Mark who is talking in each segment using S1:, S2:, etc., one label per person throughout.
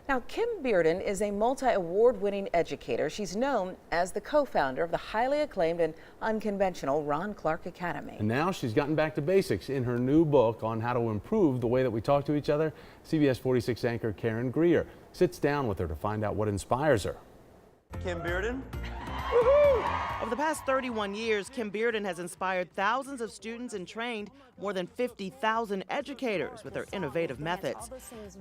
S1: Now, Kim Bearden is a multi-award-winning educator. She's known as the co-founder of the highly acclaimed and unconventional Ron Clark Academy.
S2: And now she's gotten back to basics in her new book on how to improve the way that we talk to each other. CBS 46 anchor Karen Greer sits down with her to find out what inspires her.
S3: Kim Bearden.
S4: Over the past 31 years, Kim Bearden has inspired thousands of students and trained more than 50,000 educators with her innovative methods.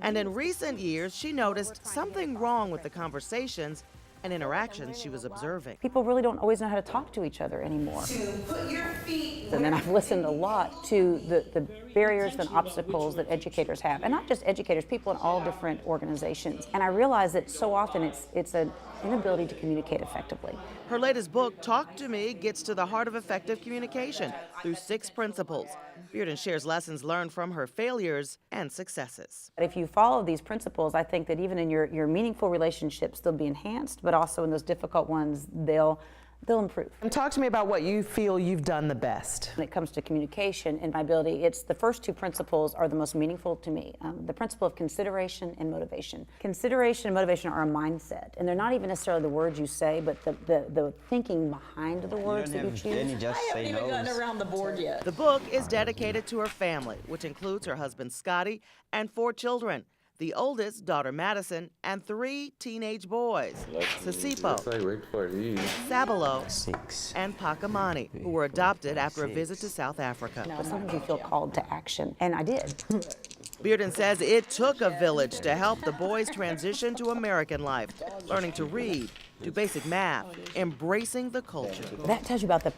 S4: And in recent years, she noticed something wrong with the conversations and interactions she was observing.
S5: People really don't always know how to talk to each other anymore. And then I've listened a lot to the barriers and obstacles that educators have, and not just educators, people in all different organizations. And I realize that so often it's an inability to communicate effectively.
S4: Her latest book, Talk to Me, gets to the heart of effective communication through 6 principles. Bearden shares lessons learned from her failures and successes.
S5: But if you follow these principles, I think that even in your meaningful relationships, they'll be enhanced, but also in those difficult ones, they'll improve.
S6: And talk to me about what you feel you've done the best.
S5: When it comes to communication and my ability, it's the first 2 principles are the most meaningful to me. The principle of consideration and motivation. Consideration and motivation are a mindset, and they're not even necessarily the words you say, but the thinking behind the words that you choose.
S3: I haven't even gotten
S1: around the board yet.
S4: The book is dedicated to her family, which includes her husband Scotty and 4 children. The oldest, daughter Madison, and 3 teenage boys, Sasipo, Sabalo, and Pakamani, who were adopted after a visit to South Africa.
S5: But sometimes you feel called to action, and I did.
S4: Bearden says it took a village to help the boys transition to American life, learning to read, do basic math, embracing the culture.
S5: That tells you about the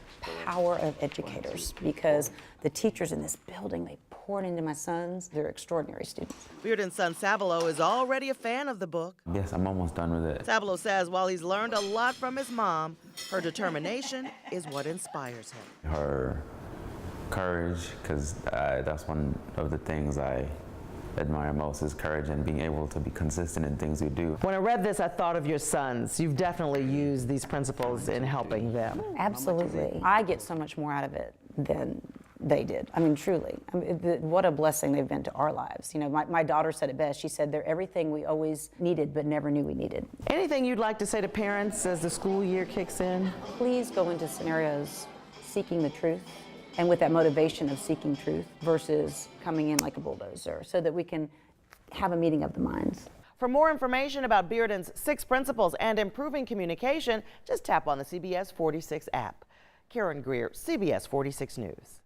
S5: power of educators, because the teachers in this building, they poured into my sons. They're extraordinary students.
S4: Bearden's son Sabalo is already a fan of the book.
S7: Yes, I'm almost done with it.
S4: Sabalo says while he's learned a lot from his mom, her determination is what inspires him.
S7: Her courage, because that's one of the things I admire most, is courage and being able to be consistent in things we do.
S6: When I read this, I thought of your sons. You've definitely used these principles in helping them.
S5: Absolutely. I get so much more out of it than they did. I mean, truly. What a blessing they've been to our lives. You know, my daughter said it best. She said they're everything we always needed but never knew we needed.
S6: Anything you'd like to say to parents as the school year kicks in?
S5: Please go into scenarios seeking the truth, and with that motivation of seeking truth versus coming in like a bulldozer, so that we can have a meeting of the minds.
S4: For more information about Bearden's 6 principles and improving communication, just tap on the CBS 46 app. Karen Greer, CBS 46 News.